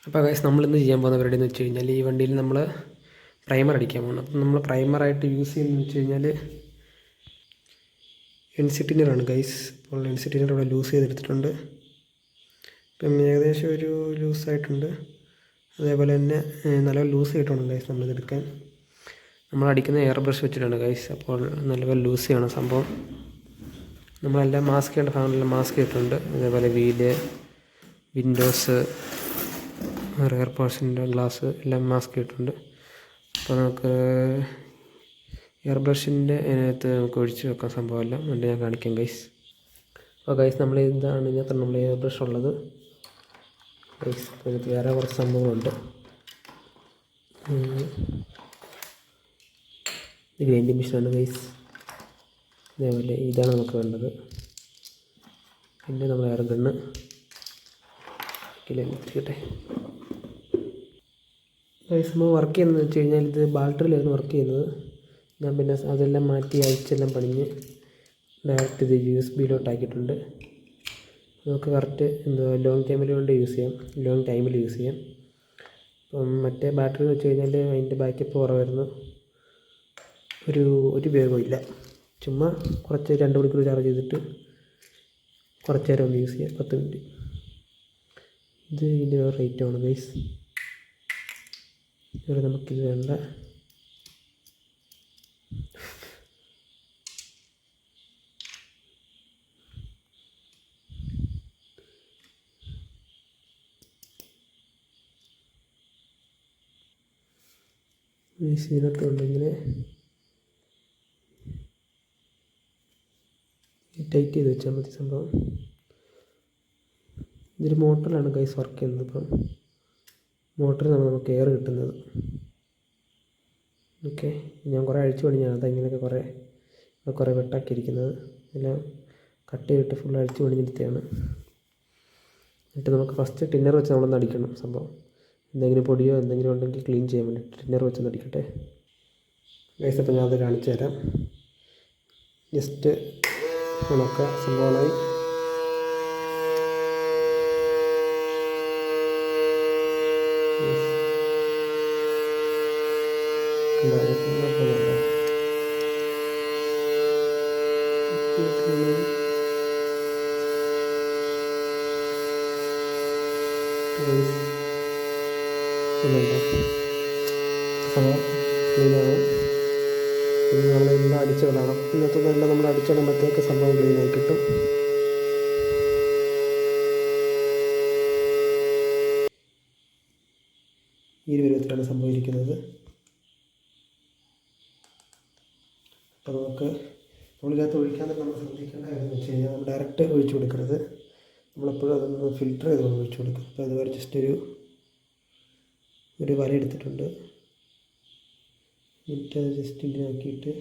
അപ്പോൾ ഗൈസ് നമ്മളിന്ന് ചെയ്യാൻ പോകുന്ന പരിപാടി എന്ന് വെച്ച് കഴിഞ്ഞാൽ ഈ വണ്ടിയിൽ നമ്മൾ പ്രൈമർ അടിക്കാൻ പോകണം. അപ്പം നമ്മൾ പ്രൈമറായിട്ട് യൂസ് ചെയ്യുന്നതെന്ന് വെച്ച് കഴിഞ്ഞാൽ എൻസിറ്റിനറാണ് ഗൈസ്. അപ്പോൾ എൻസിറ്റിനർ ഇവിടെ ലൂസ് ചെയ്തെടുത്തിട്ടുണ്ട്. ഇപ്പം ഏകദേശം ഒരു ലൂസായിട്ടുണ്ട്. അതേപോലെ തന്നെ നല്ലപോലെ ലൂസ് ചെയ്തിട്ടുണ്ട് ഗൈസ് നമ്മളിതെടുക്കാൻ. നമ്മൾ അടിക്കുന്ന എയർ ബ്രഷ് വെച്ചിട്ടാണ് ഗൈസ്. അപ്പോൾ നല്ലപോലെ ലൂസ് ചെയ്യണം സംഭവം. നമ്മളെല്ലാം മാസ്ക് ചെയ്യേണ്ട ഭാഗങ്ങളെല്ലാം മാസ്ക് ചെയ്തിട്ടുണ്ട്. അതേപോലെ വീല്, വിൻഡോസ്, റെയർ പോർഷൻ്റെ ഗ്ലാസ് എല്ലാം മാസ്ക് ചെയ്തിട്ടുണ്ട്. അപ്പോൾ നമുക്ക് എയർ ബ്രഷിൻ്റെ അതിനകത്ത് നമുക്ക് ഒഴിച്ച് വെക്കാൻ സംഭവമല്ല, എന്നിട്ട് ഞാൻ കാണിക്കാം ഗൈസ്. അപ്പോൾ ഗൈസ് നമ്മൾ ഇതാണ് ഇതിനകത്ത് നമ്മൾ എയർ ബ്രഷ് ഉള്ളത് ഗൈസ്. ഇതിനകത്ത് വേറെ കുറച്ച് സംഭവങ്ങളുണ്ട്. ഇത് ഗ്രൈൻഡിങ് മെഷീനാണ് ഗൈസ്. അതേപോലെ ഇതാണ് നമുക്ക് വേണ്ടത്. പിന്നെ നമ്മൾ എയർ ഗണ്ണ് എത്തിക്കട്ടെ ഗൈസ്. നമ്മൾ വർക്ക് ചെയ്യുന്നതെന്ന് വെച്ച് കഴിഞ്ഞാൽ ഇത് ബാറ്ററിയിലായിരുന്നു വർക്ക് ചെയ്യുന്നത്. ഞാൻ പിന്നെ അതെല്ലാം മാറ്റി അയച്ചെല്ലാം പണിഞ്ഞ് ഡയറക്റ്റ് ഇത് USB-ലോട്ടാക്കിയിട്ടുണ്ട്. നമുക്ക് കറക്റ്റ് ലോങ് ടൈമിൽ കൊണ്ട് യൂസ് ചെയ്യാം, ലോങ് ടൈമിൽ യൂസ് ചെയ്യാം. അപ്പം മറ്റേ ബാറ്ററി വെച്ച് കഴിഞ്ഞാൽ അതിൻ്റെ ബാക്കപ്പ് കുറവായിരുന്നു, ഒരു ഉപയോഗമില്ല. ചുമ്മാ കുറച്ച് 2 മണിക്കൂർ ചാർജ് ചെയ്തിട്ട് കുറച്ച് നേരം ഒന്ന് യൂസ് ചെയ്യാം, 10 മിനിറ്റ്. ഇത് ഇതിൻ്റെ റേറ്റാണ് ഗൈസ്. ഇവിടെ നമുക്കിത് വേണ്ട. ഇതിനകത്തുണ്ട് ഇങ്ങനെ ടൈറ്റ് ചെയ്ത് വെച്ചാൽ മതി സംഭവം. ഇതൊരു മോട്ടറിലാണ് ഗൈസ് വർക്ക് ചെയ്യുന്നത്. ഇപ്പം മോട്ടറിൽ നമുക്ക് എയർ കിട്ടുന്നത്. ഓക്കെ, ഞാൻ കുറേ അഴിച്ചു പണിഞ്ഞാണ് അതങ്ങനെയൊക്കെ കുറേ വെട്ടാക്കിയിരിക്കുന്നത്. എല്ലാം കട്ട് ചെയ്തിട്ട് ഫുൾ അഴിച്ചു പണിഞ്ഞെടുത്തതാണ്. എന്നിട്ട് നമുക്ക് ഫസ്റ്റ് ടിന്നർ വെച്ച് നമ്മളൊന്ന് അടിക്കണം സംഭവം. എന്തെങ്കിലും പൊടിയോ എന്തെങ്കിലും ഉണ്ടെങ്കിൽ ക്ലീൻ ചെയ്യാൻ വേണ്ടിയിട്ട് ടിന്നർ വെച്ചൊന്ന് അടിക്കട്ടെ ഗൈസ്. അപ്പോൾ ഞാൻ അത് കാണിച്ചു തരാം. ജസ്റ്റ് ഉണക്ക സംഭവമായി. സംഭവം ക്ലീനാണ്. ഇനി നമ്മളെല്ലാം അടിച്ചു കളയണം. ഇന്നത്തെ നമ്മൾ അടിച്ചു കളയുമ്പോഴത്തേക്ക് സംഭവം ക്ലീനായി കിട്ടും. ഈ ഒരു വിധത്തിലാണ് സംഭവം ഇരിക്കുന്നത്. അപ്പോൾ നമ്മളിതിനകത്ത് ഒഴിക്കാൻ തന്നെ നമ്മൾ ശ്രദ്ധിക്കേണ്ട കാര്യം എന്ന് വെച്ച് കഴിഞ്ഞാൽ നമ്മൾ ഡയറക്റ്റ് ഒഴിച്ചു കൊടുക്കരുത്. നമ്മളെപ്പോഴും അതൊന്ന് ഫിൽറ്റർ ചെയ്ത് നമ്മൾ ഒഴിച്ചു കൊടുക്കും. അപ്പോൾ അതുപോലെ ജസ്റ്റ് ഒരു വല എടുത്തിട്ടുണ്ട്. എന്നിട്ട് അത് ജസ്റ്റ് ഇങ്ങനെ ആക്കിയിട്ട്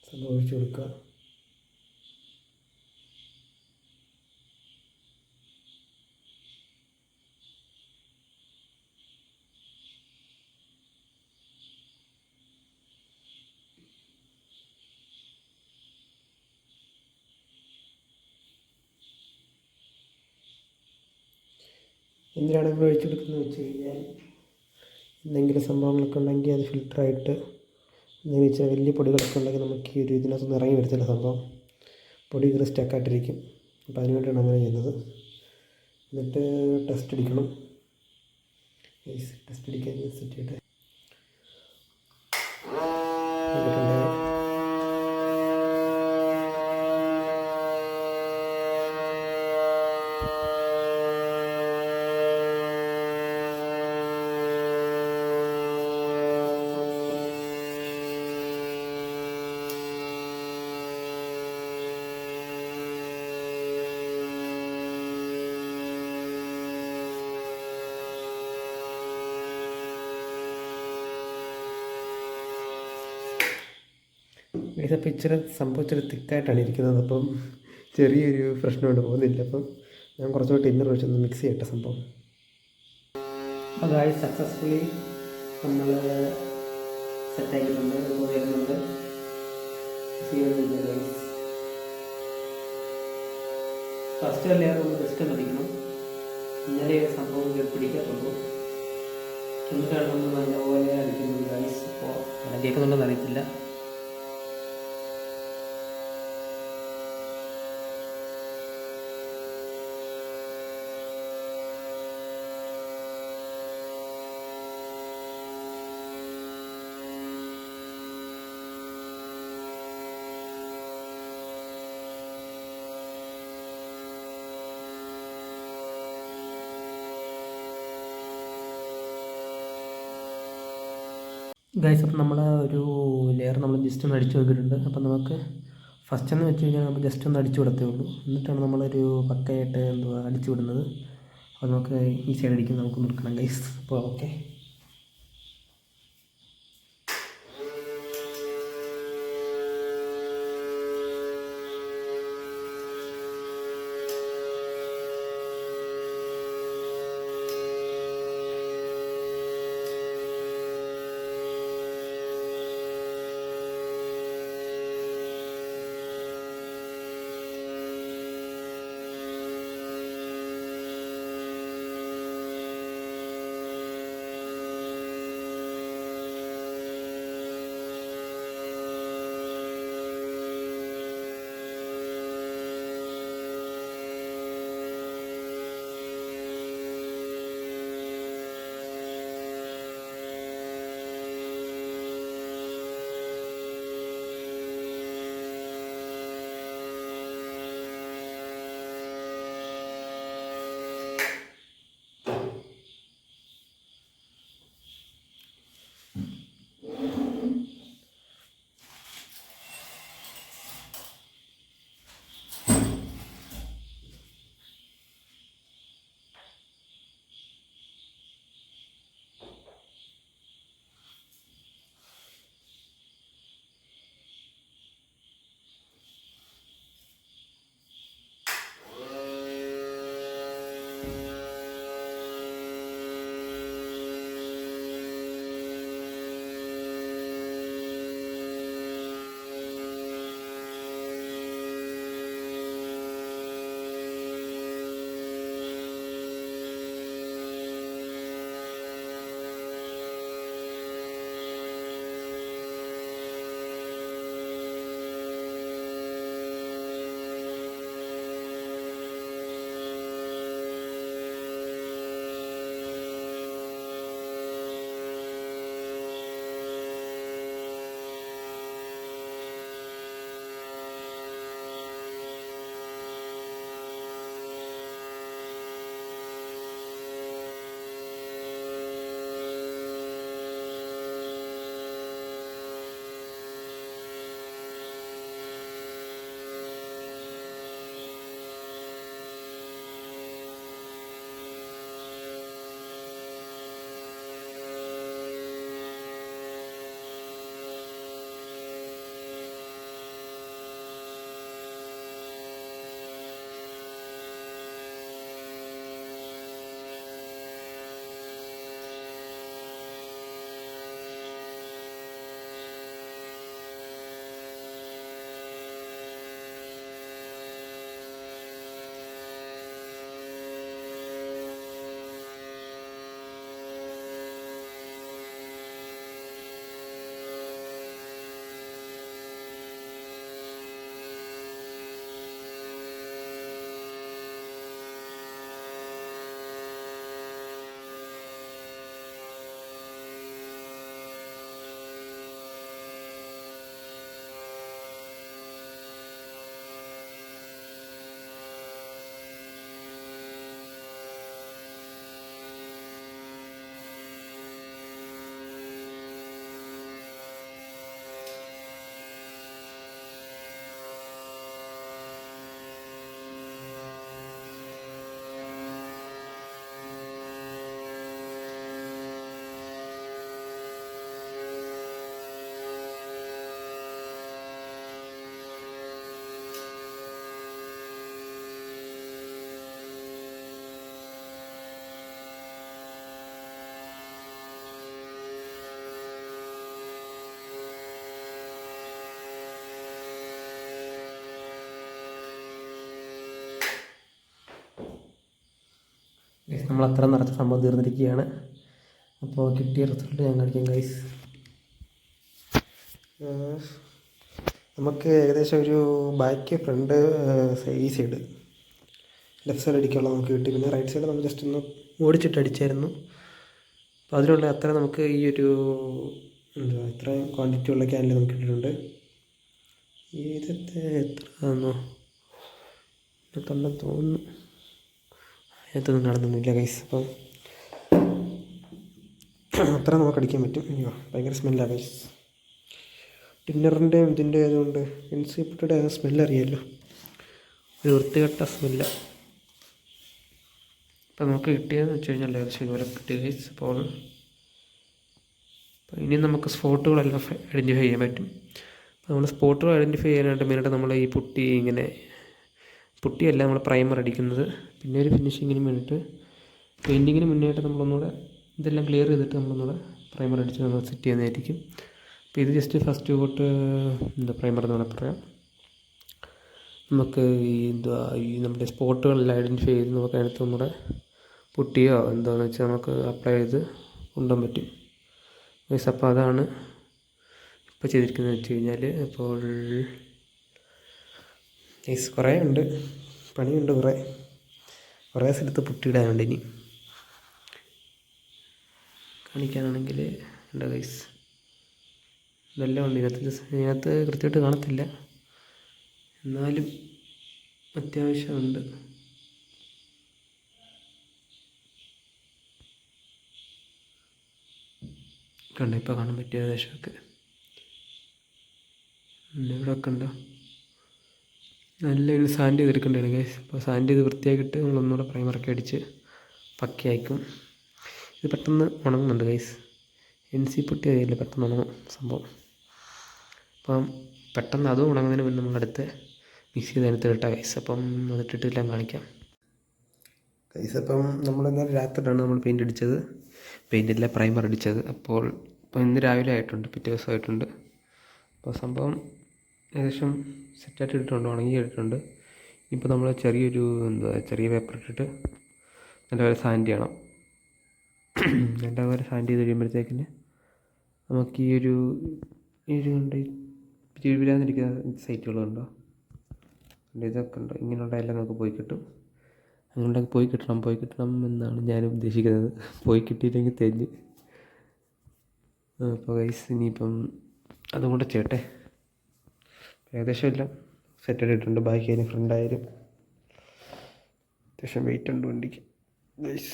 സംഭവം ഒഴിച്ചു കൊടുക്കുക. എന്തിനാണ് നമ്മൾ ഒഴിച്ചു കൊടുക്കുന്നത് വെച്ച് കഴിഞ്ഞാൽ എന്തെങ്കിലും സംഭവങ്ങളൊക്കെ ഉണ്ടെങ്കിൽ അത് ഫിൽറ്ററായിട്ട് എന്തെങ്കിലും വെച്ചാൽ വലിയ പൊടികളൊക്കെ ഉണ്ടെങ്കിൽ നമുക്ക് ഈ ഒരു ഇതിനകത്തൊന്നും ഇറങ്ങി വരത്തില്ല സംഭവം. പൊടി സ്റ്റക്കായിട്ടിരിക്കും. അപ്പോൾ അതിന് വേണ്ടിയാണ് അങ്ങനെ ചെയ്യുന്നത്. എന്നിട്ട് ടെസ്റ്റ് അടിക്കണം. ടെസ്റ്റ് അടിക്കാൻ സെറ്റ് ചെയ്യട്ടെ. ഇതിപ്പോൾ സംഭവം ഇച്ചിരി തിക്കായിട്ടാണ് ഇരിക്കുന്നത്. അപ്പം ചെറിയൊരു പ്രശ്നമുണ്ട്, പോകുന്നില്ല. അപ്പം ഞാൻ കുറച്ചുകൂടി ടിന്നർ വെച്ചൊന്ന് മിക്സ് ചെയ്യട്ടെ സംഭവം. അപ്പോൾ ഗായ്സ് സക്സസ്ഫുള്ളി നമ്മൾ സെറ്റാക്കിയിട്ടുണ്ട്. വരുന്നുണ്ട്. ഗായ്സ് ഫസ്റ്റ് ലെയർ നമ്മൾ ജസ്റ്റ് ഒന്ന് അടിക്കണം. ഇന്നലെ സംഭവം പിടിക്കത്തുള്ളൂ. എന്നിട്ടാണ് നമ്മൾ നല്ലപോലെ അടിക്കുന്നത് ഗൈസ്. ഇപ്പോൾ എല്ലാം കേൾക്കുന്നുണ്ടെന്ന് അറിയത്തില്ല. ഗൈസ്, അപ്പം നമ്മൾ ഒരു ലെയർ നമ്മൾ ജസ്റ്റ് ഒന്ന് അടിച്ചു നോക്കിയിട്ടുണ്ട്. അപ്പം നമുക്ക് ഫസ്റ്റ് എന്ന് വെച്ച് കഴിഞ്ഞാൽ നമ്മൾ ജസ്റ്റ് ഒന്ന് അടിച്ചു വിടത്തേ ഉള്ളൂ. എന്നിട്ടാണ് നമ്മളൊരു പക്കയായിട്ട് അടിച്ചു വിടുന്നത്. അപ്പോൾ നമുക്ക് ഈ സൈഡ് അടിക്കും നമുക്ക് നിർക്കണം ഗൈസ്. അപ്പോൾ ഓക്കെ. നമ്മൾ അത്ര നിറച്ച സംഭവം തീർന്നിരിക്കുകയാണ്. അപ്പോൾ കിട്ടിയ റിസൾട്ട് ഞാൻ കാണിക്കാം ഗൈസ്. നമുക്ക് ഏകദേശം ഒരു ബാക്ക് ഫ്രണ്ട് ഈ സൈഡ് ലെഫ്റ്റ് സൈഡ് അടിക്കാനുള്ള നമുക്ക് കിട്ടി. പിന്നെ റൈറ്റ് സൈഡ് നമ്മൾ ജസ്റ്റ് ഒന്ന് ഓടിച്ചിട്ട് അടിച്ചായിരുന്നു. അപ്പോൾ അതിലുള്ള അത്ര നമുക്ക് ഈ ഒരു ഇത്രയും ക്വാണ്ടിറ്റി ഉള്ള ക്യാനിൽ നമുക്ക് കിട്ടിയിട്ടുണ്ട്. ഇതൊക്കെ എത്ര ആണെന്നോ തൊണ്ടെന്ന് തോന്നുന്നു. അതിനകത്തൊന്നും നടന്നൊന്നുമില്ല ഗൈസ്. അപ്പം അത്ര നമുക്ക് അടിക്കാൻ പറ്റും. അയ്യോ ഭയങ്കര സ്മെല്ലാണ് ഗൈസ്. ടിന്നറിൻ്റെ ഇതിൻ്റെ ആയതുകൊണ്ട് എൻസിപിയുടെ സ്മെല്ല് അറിയാമല്ലോ, ഒരു വൃത്തികെട്ട സ്മെല്ല്. അപ്പോൾ നമുക്ക് കിട്ടിയതെന്ന് വെച്ച് കഴിഞ്ഞാൽ ഏകദേശം ഇതുപോലെ കിട്ടിയ ഗൈസ്. അപ്പോൾ ഇനി നമുക്ക് സ്പോട്ടുകളെല്ലാം ഐഡൻറ്റിഫൈ ചെയ്യാൻ പറ്റും. അപ്പോൾ നമ്മൾ സ്പോട്ടുകൾ ഐഡൻറ്റിഫൈ ചെയ്യാനായിട്ട് മെയിനായിട്ട് നമ്മൾ ഈ പുട്ടിയല്ല നമ്മൾ പ്രൈമർ അടിക്കുന്നത്. പിന്നെ ഒരു ഫിനിഷിങ്ങിന് വേണ്ടിയിട്ട് പെയിൻറ്റിങ്ങിന് മുന്നേയായിട്ട് നമ്മളൊന്നുകൂടെ ഇതെല്ലാം ക്ലിയർ ചെയ്തിട്ട് നമ്മളൊന്നുകൂടെ പ്രൈമർ അടിച്ച് നമ്മൾ സെറ്റ് ചെയ്യുന്നതായിരിക്കും. അപ്പോൾ ഇത് ജസ്റ്റ് ഫസ്റ്റ് കോട്ട് പ്രൈമർ എന്ന് വേണമെങ്കിൽ പറയാം. നമുക്ക് ഈ നമ്മുടെ സ്പോട്ടുകളെല്ലാം ഐഡൻറ്റിഫൈ ചെയ്ത് നമുക്ക് അതിനകത്ത് ഒന്നുകൂടെ പുട്ടിയോ എന്താണെന്ന് വെച്ചാൽ നമുക്ക് അപ്ലൈ ചെയ്ത് കൊണ്ടുപോകാൻ പറ്റും. അപ്പോൾ അതാണ് ഇപ്പോൾ ചെയ്തിരിക്കുന്നത് വെച്ച് കഴിഞ്ഞാൽ. അപ്പോൾ കുറേ ഉണ്ട്, പണിയുണ്ട്, കുറേ സ്ഥലത്ത് പുട്ടിയിടാനുണ്ട്. ഇനി കാണിക്കാനാണെങ്കിൽ ഉണ്ട് ഗൈസ്, ഇതെല്ലാം ഉണ്ട് ഇതിനകത്ത് കൃത്യമായിട്ട് കാണത്തില്ല, എന്നാലും അത്യാവശ്യമുണ്ട്. കണ്ടോ, ഇപ്പോൾ കാണാൻ പറ്റിയ ഏകദേശമൊക്കെ ഇവിടെയൊക്കെ ഉണ്ടോ. നല്ല ഒരു സാൻഡ് ചെയ്തെടുക്കേണ്ടതാണ് ഗൈസ്. അപ്പോൾ സാൻഡ് ചെയ്ത് വൃത്തിയാക്കിയിട്ട് നമ്മളൊന്നുകൂടെ പ്രൈമറൊക്കെ അടിച്ച് പക്കയാക്കും. ഇത് പെട്ടെന്ന് ഉണങ്ങുന്നുണ്ട് ഗൈസ്. NC പുട്ടി അറിയില്ല, പെട്ടെന്ന് ഉണങ്ങും സംഭവം. അപ്പം പെട്ടെന്ന് അതും ഉണങ്ങുന്നതിന് മുന്നേ നമ്മളടുത്ത് മിക്സ് ചെയ്ത് അതിനകത്ത് ഇട്ടാൽ ഗൈസ്. അപ്പം അതിട്ടിട്ടെല്ലാം കാണിക്കാം ഗൈസ്. അപ്പം നമ്മളിന്നലെ രാത്രിയിലാണ് നമ്മൾ പെയിൻ്റ് അടിച്ചത്, പെയിൻ്റില്ല പ്രൈമർ അടിച്ചത്. അപ്പോൾ ഇന്ന് രാവിലെ ആയിട്ടുണ്ട്, പിറ്റേ ദിവസമായിട്ടുണ്ട്. അപ്പോൾ സംഭവം ഏകദേശം സെറ്റായിട്ട് ഇട്ടിട്ടുണ്ട്, ഉണങ്ങി ഇട്ടിട്ടുണ്ട്. ഇപ്പോൾ നമ്മൾ ചെറിയ പേപ്പർ ഇട്ടിട്ട് നല്ലപോലെ സാൻഡ് ചെയ്യണം. നല്ലപോലെ സാൻഡ് ചെയ്ത് കഴിയുമ്പോഴത്തേക്കിന് നമുക്ക് ഈ ഒരു പിരിവിലാന്നിരിക്കുന്ന സൈറ്റുകളുണ്ടോ, ഇതൊക്കെ ഉണ്ടോ, ഇങ്ങനെയുള്ള എല്ലാം നമുക്ക് പോയി കിട്ടും. അങ്ങനെ പോയി കിട്ടണം എന്നാണ് ഞാൻ ഉദ്ദേശിക്കുന്നത്. പോയി കിട്ടിയില്ലെങ്കിൽ തെഞ്ഞ്. അപ്പോൾ ഗൈസ് ഇനിയിപ്പം അതും കൂടെ ചെയ്യട്ടെ. ഏകദേശം എല്ലാം സെറ്റ് ഇട്ടിട്ടുണ്ട്. ബാക്കി ആയാലും ഫ്രണ്ട് ആയാലും അത്യാവശ്യം വെയിറ്റ് ഉണ്ട് വണ്ടിക്ക് ഗൈസ്.